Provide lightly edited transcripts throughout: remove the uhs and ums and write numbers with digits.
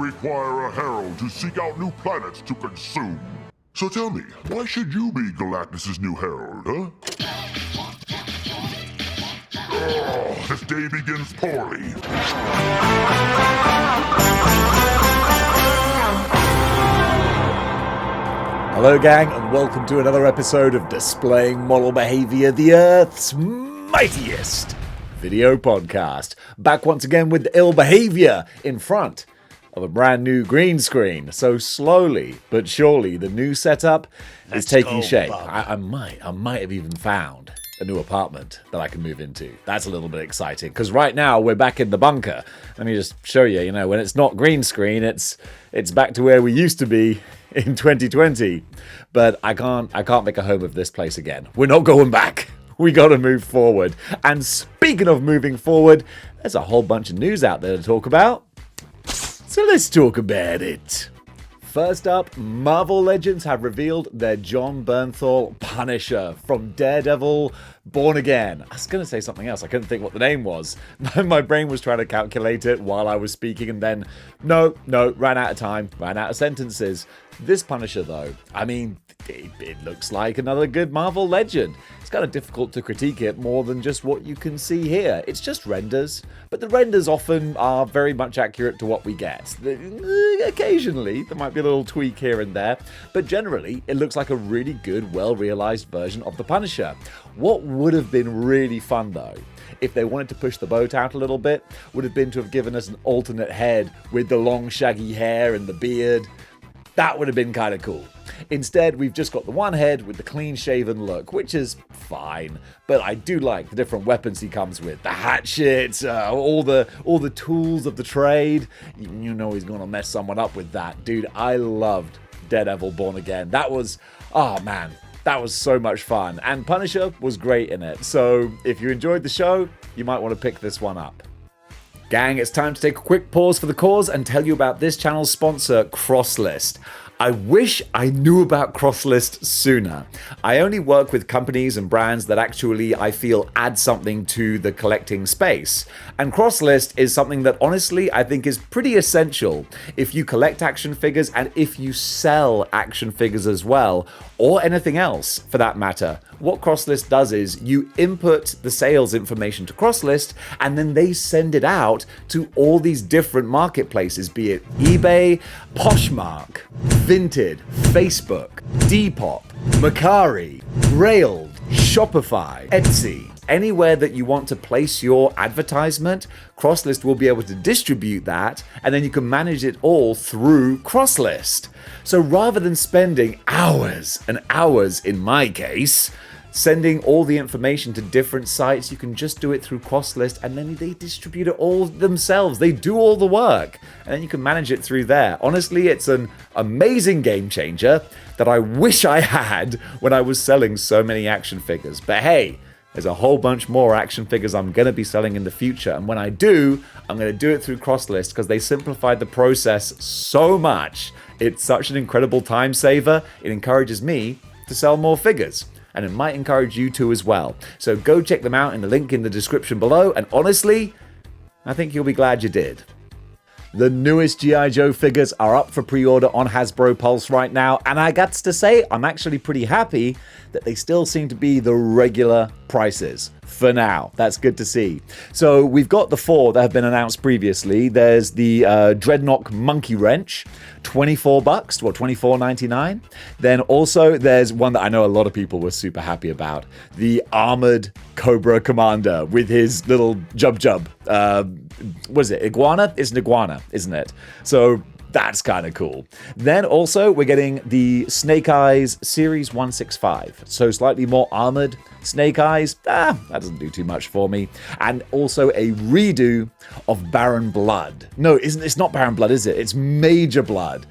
require a herald to seek out new planets to consume. So tell me, why should you be Galactus' new herald, huh? Oh, this day begins poorly. Hello gang, and welcome to another episode of Displaying-Model-Behaviour, the Earth's mightiest video podcast. Back once again with the ill behaviour in front of a brand new green screen. So slowly but surely the new setup is taking shape. I might have even found a new apartment that I can move into. That's a little bit exciting because right now we're back in the bunker. Let me just show you, when it's not green screen, it's back to where we used to be in 2020. But I can't make a home of this place again. We're not going back. We got to move forward. And speaking of moving forward, there's a whole bunch of news out there to talk about. So let's talk about it. First up, Marvel Legends have revealed their John Bernthal Punisher from Daredevil Born Again. I was going to say something else. I couldn't think what the name was. My brain was trying to calculate it while I was speaking, and then, no, ran out of time, ran out of sentences. This Punisher, though, it looks like another good Marvel Legend. It's kind of difficult to critique it more than just what you can see here. It's just renders, but the renders often are very much accurate to what we get. Occasionally, there might be a little tweak here and there, but generally, it looks like a really good, well-realized version of the Punisher. What would have been really fun, though, if they wanted to push the boat out a little bit, would have been to have given us an alternate head with the long, shaggy hair and the beard. That would have been kind of cool. Instead, we've just got the one head with the clean-shaven look, which is fine. But I do like the different weapons he comes with. The hatchets, all the tools of the trade. You know he's going to mess someone up with that. Dude, I loved Daredevil Born Again. That was so much fun. And Punisher was great in it. So if you enjoyed the show, you might want to pick this one up. Gang, it's time to take a quick pause for the cause and tell you about this channel's sponsor, CrossList. I wish I knew about CrossList sooner. I only work with companies and brands that actually I feel add something to the collecting space. And CrossList is something that honestly I think is pretty essential if you collect action figures and if you sell action figures as well, or anything else for that matter. What CrossList does is you input the sales information to CrossList and then they send it out to all these different marketplaces, be it eBay, Poshmark, Vinted, Facebook, Depop, Mercari, Railed, Shopify, Etsy. Anywhere that you want to place your advertisement, CrossList will be able to distribute that, and then you can manage it all through CrossList. So rather than spending hours and hours, in my case, sending all the information to different sites, you can just do it through CrossList, and then they distribute it all themselves. They do all the work, and then you can manage it through there. Honestly, it's an amazing game changer that I wish I had when I was selling so many action figures. But hey, there's a whole bunch more action figures I'm going to be selling in the future. And when I do, I'm going to do it through CrossList because they simplified the process so much. It's such an incredible time saver. It encourages me to sell more figures. And it might encourage you to as well. So go check them out in the link in the description below. And honestly, I think you'll be glad you did. The newest G.I. Joe figures are up for pre-order on Hasbro Pulse right now, and I got to say, I'm actually pretty happy that they still seem to be the regular prices for now. That's good to see. So we've got the 4 that have been announced previously. There's the Dreadnought Monkey Wrench, $24, or $24.99. Then also there's one that I know a lot of people were super happy about, the Armored Cobra Commander with his little jub. What is it? Iguana? It's an iguana, isn't it? So that's kind of cool. Then also we're getting the Snake Eyes Series 165. So slightly more armored Snake Eyes. That doesn't do too much for me. And also a redo of Baron Blood. No, it's not Baron Blood, is it? It's Major Blood.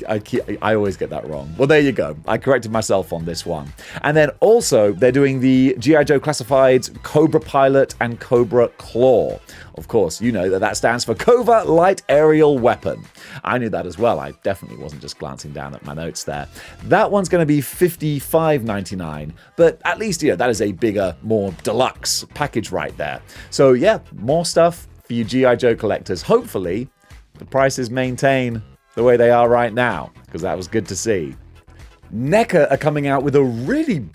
I always get that wrong. Well, there you go. I corrected myself on this one. And then also they're doing the G.I. Joe Classifieds Cobra Pilot and Cobra Claw. Of course, you know that stands for Covert Light Aerial Weapon. I knew that as well. I definitely wasn't just glancing down at my notes there. That one's going to be $55.99, but at least, that is a bigger, more deluxe package right there. So yeah, more stuff for you G.I. Joe collectors. Hopefully, the prices maintain the way they are right now, because that was good to see. Neca are coming out with a really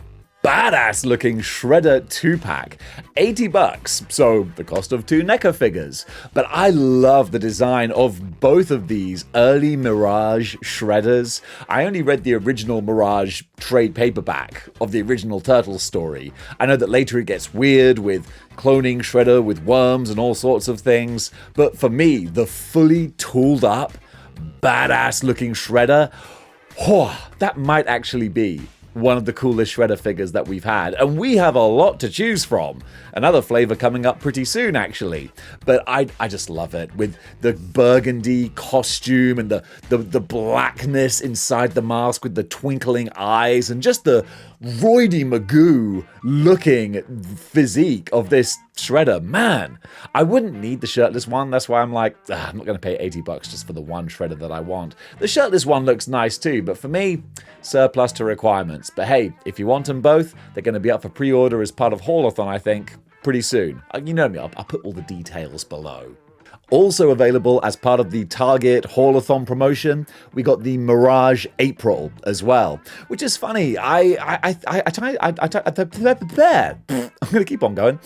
badass looking Shredder 2-pack. $80, so the cost of 2 Neca figures. But I love the design of both of these early Mirage Shredders. I only read the original Mirage trade paperback of the original Turtles story. I know that later it gets weird with cloning Shredder with worms and all sorts of things, but for me, the fully tooled up, badass looking Shredder, that might actually be one of the coolest Shredder figures that we've had, and we have a lot to choose from. Another flavor coming up pretty soon, actually. But I just love it, with the burgundy costume and the blackness inside the mask with the twinkling eyes and just the Roidy Magoo looking physique of this Shredder. Man, I wouldn't need the shirtless one. That's why I'm like, I'm not going to pay $80 just for the one Shredder that I want. The shirtless one looks nice too, but for me, surplus to requirements. But hey, if you want them both, they're going to be up for pre-order as part of Haulathon, I think, pretty soon. You know me, I'll put all the details below. Also available as part of the Target Haulathon promotion, we got the Mirage April as well, which is funny. I'm gonna keep on going.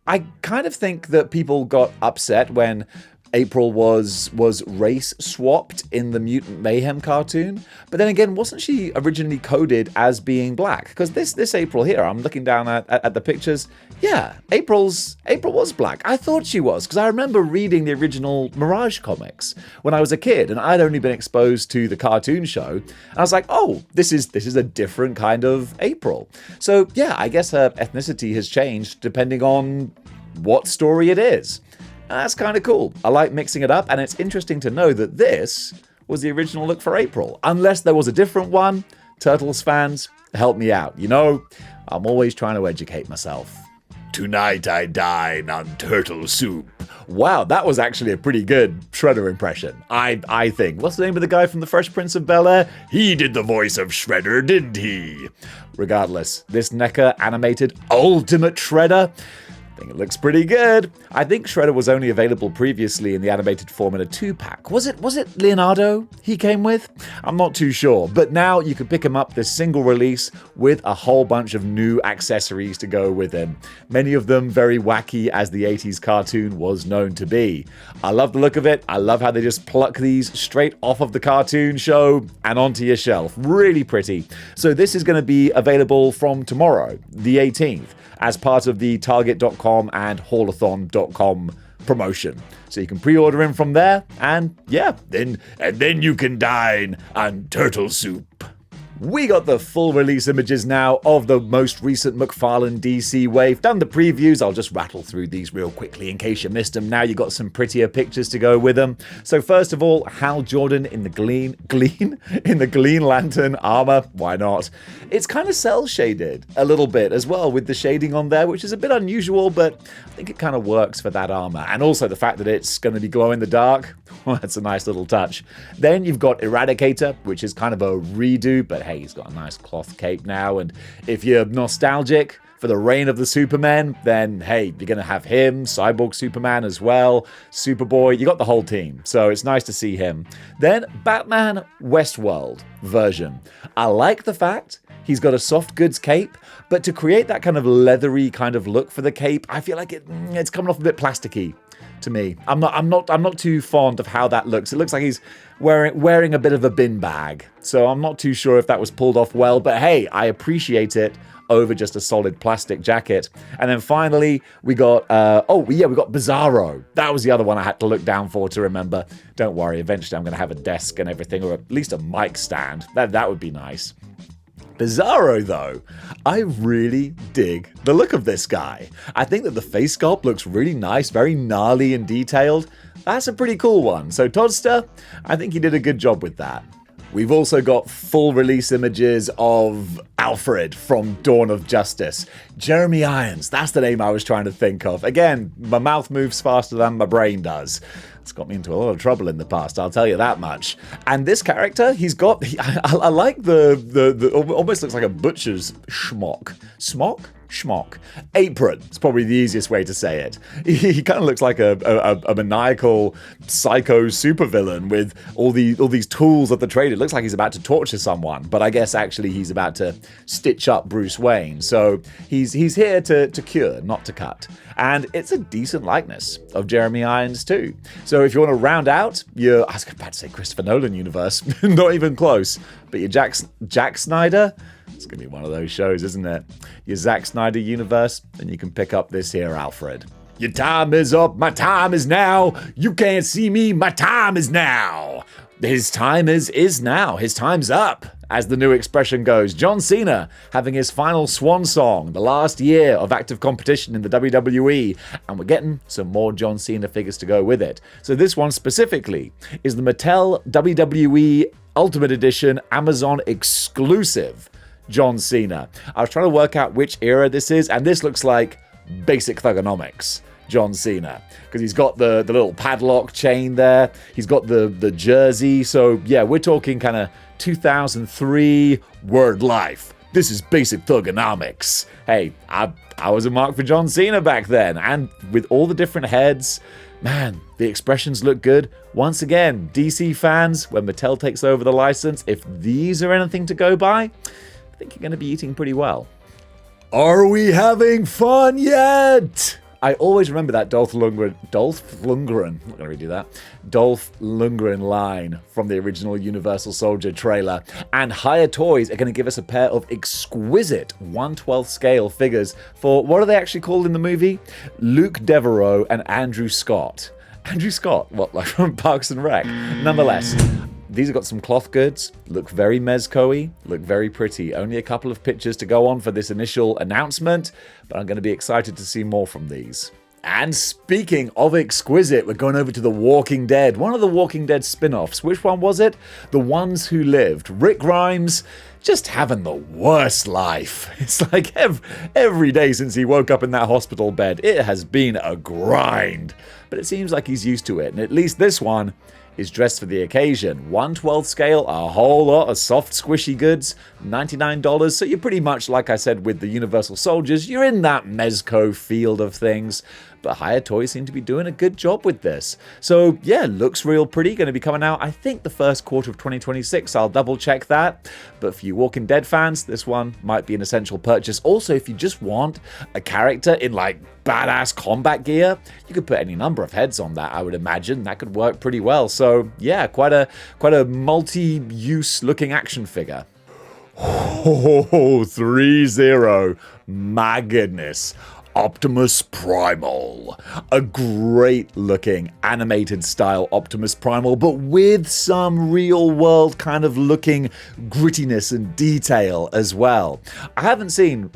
I kind of think that people got upset when April was race swapped in the Mutant Mayhem cartoon, but then again, wasn't she originally coded as being black? Because this April here, I'm looking down at the pictures. Yeah, April was black. I thought she was, because I remember reading the original Mirage comics when I was a kid, and I'd only been exposed to the cartoon show. And I was like, oh, this is a different kind of April. So yeah, I guess her ethnicity has changed depending on what story it is. That's kind of cool. I like mixing it up, and it's interesting to know that this was the original look for April. Unless there was a different one, Turtles fans, help me out. You know, I'm always trying to educate myself. Tonight I dine on turtle soup. Wow, that was actually a pretty good Shredder impression, I think. What's the name of the guy from The Fresh Prince of Bel-Air? He did the voice of Shredder, didn't he? Regardless, this Neca animated Ultimate Shredder, I think it looks pretty good. I think Shredder was only available previously in the animated form in a 2-pack. Was it Leonardo he came with? I'm not too sure, but now you can pick him up this single release with a whole bunch of new accessories to go with him. Many of them very wacky, as the 80s cartoon was known to be. I love the look of it. I love how they just pluck these straight off of the cartoon show and onto your shelf. Really pretty. So this is going to be available from tomorrow, the 18th. As part of the Target.com and Haulathon.com promotion. So you can pre-order him from there, and yeah, then you can dine on turtle soup. We got the full release images now of the most recent McFarlane DC wave. Done the previews, I'll just rattle through these real quickly in case you missed them. Now you got some prettier pictures to go with them. So first of all, Hal Jordan in the Green Lantern armor. Why not? It's kind of cell shaded a little bit as well with the shading on there, which is a bit unusual, but I think it kind of works for that armor. And also the fact that it's going to be glow in the dark. Well, that's a nice little touch. Then you've got Eradicator, which is kind of a redo, but hey, he's got a nice cloth cape now, and if you're nostalgic for the reign of the Supermen, then hey, you're going to have him, Cyborg Superman as well, Superboy, you got the whole team, so it's nice to see him. Then Batman Westworld version. I like the fact he's got a soft goods cape, but to create that kind of leathery kind of look for the cape, I feel like it's coming off a bit plasticky to me. I'm not too fond of how that looks. It looks like he's wearing a bit of a bin bag. So I'm not too sure if that was pulled off well, but hey, I appreciate it over just a solid plastic jacket. And then finally, we got we got Bizarro. That was the other one I had to look down for to remember. Don't worry, eventually I'm going to have a desk and everything, or at least a mic stand. That would be nice. Bizarro, though, I really dig the look of this guy. I think that the face sculpt looks really nice, very gnarly and detailed. That's a pretty cool one. So Toddster, I think he did a good job with that. We've also got full release images of Alfred from Dawn of Justice. Jeremy Irons, that's the name I was trying to think of. Again, my mouth moves faster than my brain does. It's got me into a lot of trouble in the past, I'll tell you that much. And this character, I like the almost looks like a butcher's schmock. Smock? schmock. Apron, it's probably the easiest way to say it. He kind of looks like a maniacal psycho supervillain with all these tools of the trade. It looks like he's about to torture someone, but I guess actually he's about to stitch up Bruce Wayne. So he's here to cure, not to cut. And it's a decent likeness of Jeremy Irons too. So if you want to round out your, I was about to say Christopher Nolan universe, not even close, but your Jack Snyder, it's going to be one of those shows, isn't it? Your Zack Snyder universe, then you can pick up this here Alfred. Your time is up, my time is now. You can't see me, my time is now. His time is now. His time's up. As the new expression goes, John Cena having his final swan song, the last year of active competition in the WWE, and we're getting some more John Cena figures to go with it. So this one specifically is the Mattel WWE Ultimate Edition Amazon exclusive John Cena. I was trying to work out which era this is, and this looks like basic thugonomics John Cena, because he's got the little padlock chain there, he's got the jersey, so yeah, we're talking kind of 2003 word life. This is basic thugonomics. Hey, I was a mark for John Cena back then, and with all the different heads, man, the expressions look good. Once again, DC fans, when Mattel takes over the license, if these are anything to go by, I think you're going to be eating pretty well. Are we having fun yet? I always remember that Dolph Lundgren, I'm not going to redo that, Dolph Lundgren line from the original Universal Soldier trailer. And Hiya Toys are going to give us a pair of exquisite 1/12 scale figures for, what are they actually called in the movie? Luke Devereaux and Andrew Scott. Andrew Scott, what, like from Parks and Rec? Nonetheless, these have got some cloth goods, look very Mezco-y, look very pretty. Only a couple of pictures to go on for this initial announcement, but I'm going to be excited to see more from these. And speaking of exquisite, we're going over to The Walking Dead. One of the Walking Dead spin-offs. Which one was it? The Ones Who Lived. Rick Grimes just having the worst life. It's like every day since he woke up in that hospital bed, it has been a grind. But it seems like he's used to it, and at least this one is dressed for the occasion. 1/12 scale, a whole lot of soft squishy goods, $99, so you're pretty much, like I said with the Universal Soldiers, you're in that Mezco field of things. But Hiya Toys seem to be doing a good job with this. So yeah, looks real pretty, going to be coming out I think the first quarter of 2026, I'll double check that. But for you Walking Dead fans, this one might be an essential purchase. Also, if you just want a character in like badass combat gear, you could put any number of heads on that, I would imagine. That could work pretty well. So yeah, quite a multi-use looking action figure. Oh, 3-0. My goodness. Optimus Primal. A great looking animated style Optimus Primal, but with some real world kind of looking grittiness and detail as well. I have seen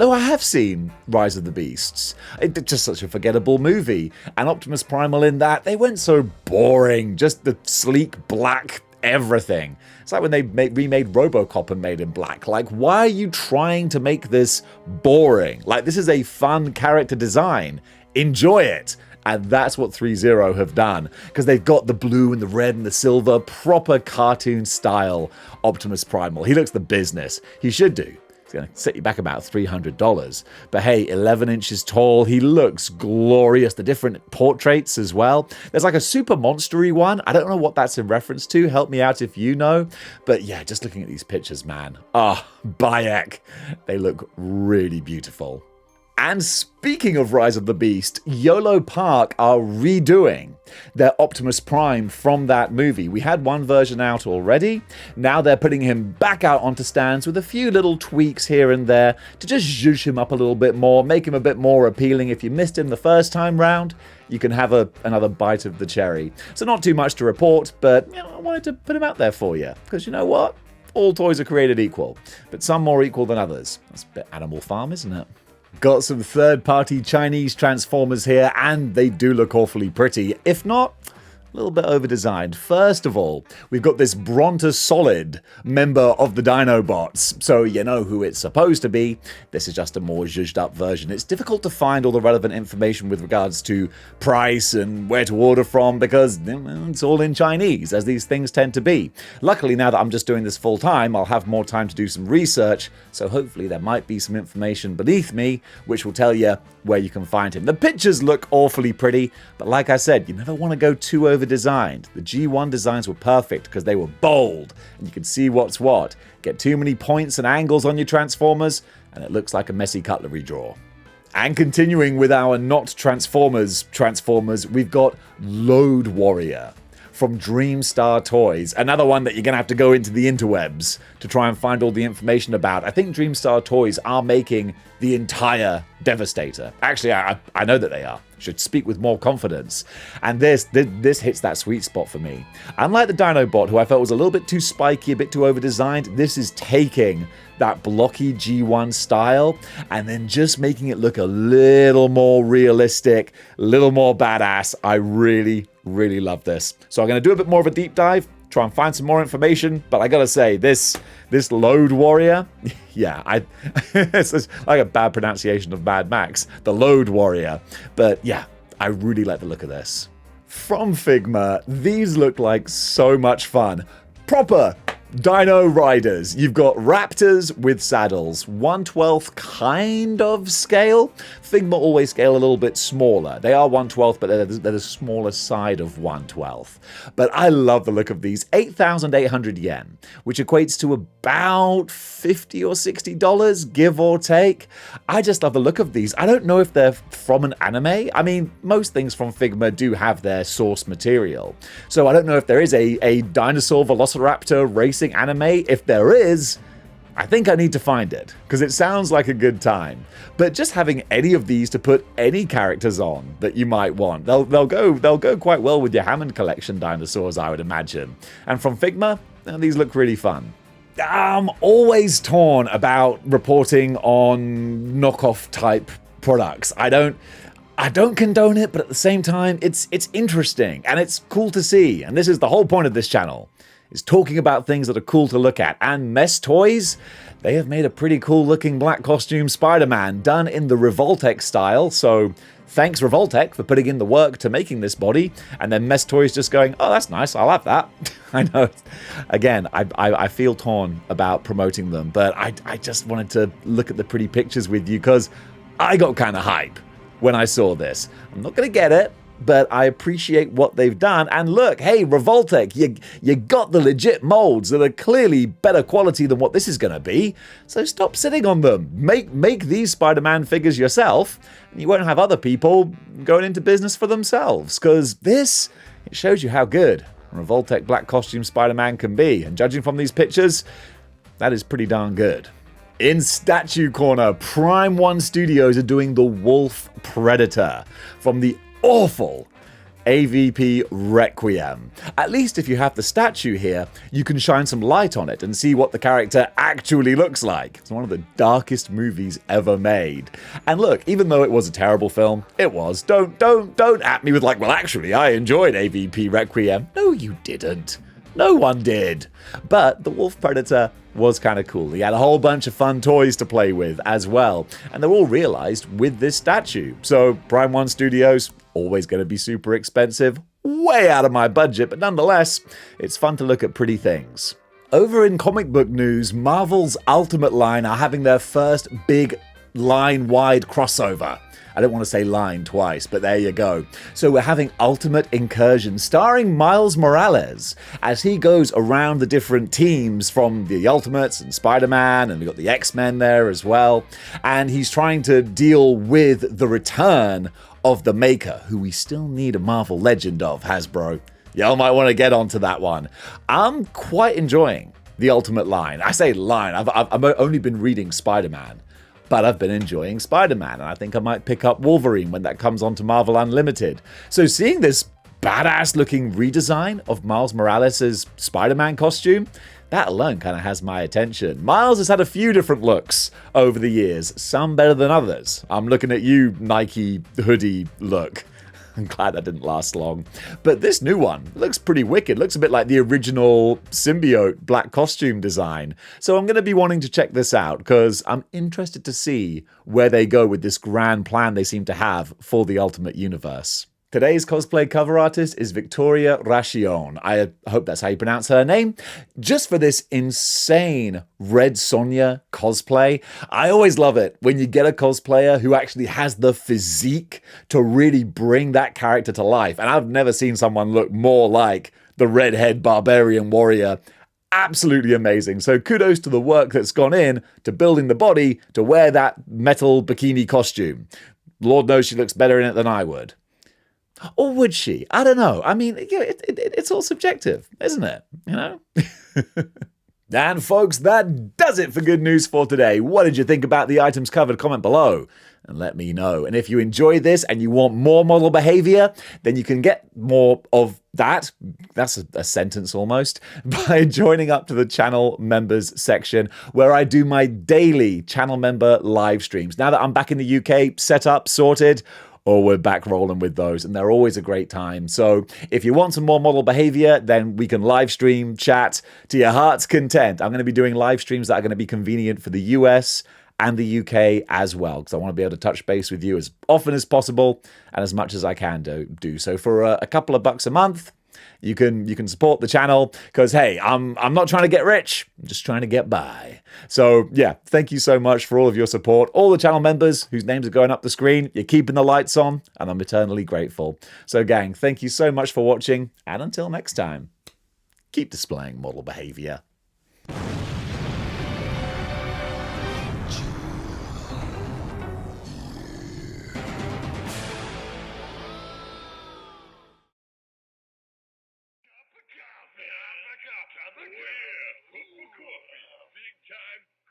Rise of the Beasts. It's just such a forgettable movie. And Optimus Primal in that, they went so boring. Just the sleek black everything. It's like when they remade RoboCop and made him black. Like, why are you trying to make this boring? Like, this is a fun character design. Enjoy it. And that's what 3-0 have done. Because they've got the blue and the red and the silver, proper cartoon style Optimus Primal. He looks the business. He should do. Going to set you back about $300. But hey, 11 inches tall, he looks glorious. The different portraits as well. There's like a super monstery one. I don't know what that's in reference to. Help me out if you know. But yeah, just looking at these pictures, man. Bayek. They look really beautiful. And speaking of Rise of the Beast, YOLO Park are redoing their Optimus Prime from that movie. We had one version out already. Now they're putting him back out onto stands with a few little tweaks here and there to just zhuzh him up a little bit more, make him a bit more appealing. If you missed him the first time round, you can have another bite of the cherry. So not too much to report, but I wanted to put him out there for you. Because you know what? All toys are created equal, but some more equal than others. That's a bit Animal Farm, isn't it? Got some third-party Chinese Transformers here, and they do look awfully pretty. If not, a little bit over-designed. First of all, we've got this Brontosolid member of the Dinobots, so you know who it's supposed to be. This is just a more zhuzhed up version. It's difficult to find all the relevant information with regards to price and where to order from because it's all in Chinese, as these things tend to be. Luckily, now that I'm just doing this full time, I'll have more time to do some research, so hopefully there might be some information beneath me which will tell you where you can find him. The pictures look awfully pretty, but like I said, you never want to go too over-designed. The G1 designs were perfect because they were bold, and you can see what's what. Get too many points and angles on your Transformers, and it looks like a messy cutlery drawer. And continuing with our not Transformers, we've got Load Warrior from Dreamstar Toys. Another one that you're going to have to go into the interwebs to try and find all the information about. I think Dreamstar Toys are making the entire Devastator. Actually, I know that they are. Should speak with more confidence. And this hits that sweet spot for me. Unlike the Dinobot, who I felt was a little bit too spiky, a bit too over-designed, this is taking that blocky G1 style and then just making it look a little more realistic, a little more badass. I really love this. So I'm going to do a bit more of a deep dive, try and find some more information, but I gotta say, this Load Warrior, yeah, it's like a bad pronunciation of Mad Max, the Load Warrior, but yeah, I really like the look of this. From Figma, these look like so much fun. Proper Dino Riders. You've got Raptors with saddles, 1/12 kind of scale. Figma always scale a little bit smaller. They are 1/12, but they're the smaller side of 1/12. But I love the look of these. 8,800 yen, which equates to about $50 or $60, give or take. I just love the look of these. I don't know if they're from an anime. I mean, most things from Figma do have their source material. So I don't know if there is a dinosaur velociraptor racing anime. If there is, I think I need to find it because it sounds like a good time. But just having any of these to put any characters on that you might want, they'll go quite well with your Hammond collection dinosaurs, I would imagine. And from Figma, these look really fun. I'm always torn about reporting on knockoff type products. I don't condone it, but at the same time, it's interesting and it's cool to see. And this is the whole point of this channel, is talking about things that are cool to look at. And Mess Toys, they have made a pretty cool looking black costume Spider-Man done in the Revoltech style. So thanks Revoltech for putting in the work to making this body. And then Mess Toys just going, oh, that's nice, I'll have that. I know. Again, I feel torn about promoting them, but I just wanted to look at the pretty pictures with you because I got kind of hype when I saw this. I'm not going to get it, but I appreciate what they've done. And look, hey, Revoltech, you got the legit molds that are clearly better quality than what this is going to be. So stop sitting on them. Make these Spider-Man figures yourself, and you won't have other people going into business for themselves. Because this, it shows you how good Revoltech Black Costume Spider-Man can be. And judging from these pictures, that is pretty darn good. In Statue Corner, Prime 1 Studios are doing the Wolf Predator from the awful AVP Requiem. At least if you have the statue here, you can shine some light on it and see what the character actually looks like. It's one of the darkest movies ever made. And look, even though it was a terrible film, it was. Don't at me with like, well, actually, I enjoyed AVP Requiem. No, you didn't. No one did. But the Wolf Predator was kind of cool. He had a whole bunch of fun toys to play with as well. And they're all realized with this statue. So Prime 1 Studios, always going to be super expensive, way out of my budget, but nonetheless, it's fun to look at pretty things. Over in comic book news, Marvel's Ultimate line are having their first big line-wide crossover. I don't want to say line twice, but there you go. So we're having Ultimate Incursion starring Miles Morales as he goes around the different teams from the Ultimates and Spider-Man, and we've got the X-Men there as well. And he's trying to deal with the return of the Maker, who we still need a Marvel legend of, Hasbro. Y'all might want to get onto that one. I'm quite enjoying the Ultimate line. I say line, I've only been reading Spider-Man. But I've been enjoying Spider-Man, and I think I might pick up Wolverine when that comes onto Marvel Unlimited. So seeing this badass-looking redesign of Miles Morales' Spider-Man costume, that alone kind of has my attention. Miles has had a few different looks over the years, some better than others. I'm looking at you, Nike hoodie look. I'm glad that didn't last long. But this new one looks pretty wicked. Looks a bit like the original symbiote black costume design. So I'm going to be wanting to check this out because I'm interested to see where they go with this grand plan they seem to have for the Ultimate Universe. Today's cosplay cover artist is Victoria Rachion. I hope that's how you pronounce her name. Just for this insane Red Sonja cosplay. I always love it when you get a cosplayer who actually has the physique to really bring that character to life. And I've never seen someone look more like the redhead barbarian warrior. Absolutely amazing. So kudos to the work that's gone in to building the body to wear that metal bikini costume. Lord knows she looks better in it than I would. Or would she? I don't know. I mean, it's all subjective, isn't it? You know? And folks, that does it for good news for today. What did you think about the items covered? Comment below and let me know. And if you enjoyed this and you want more model behavior, then you can get more of that. That's a sentence almost. By joining up to the channel members section where I do my daily channel member live streams. Now that I'm back in the UK, set up, sorted, or we're back rolling with those, and they're always a great time. So if you want some more model behavior, then we can live stream, chat to your heart's content. I'm going to be doing live streams that are going to be convenient for the US and the UK as well, because I want to be able to touch base with you as often as possible and as much as I can do. So for a couple of bucks a month, you can support the channel because, hey, I'm not trying to get rich. I'm just trying to get by. So, yeah, thank you so much for all of your support. All the channel members whose names are going up the screen, you're keeping the lights on, and I'm eternally grateful. So, gang, thank you so much for watching, and until next time, keep displaying model behavior. Cup of coffee. Big time.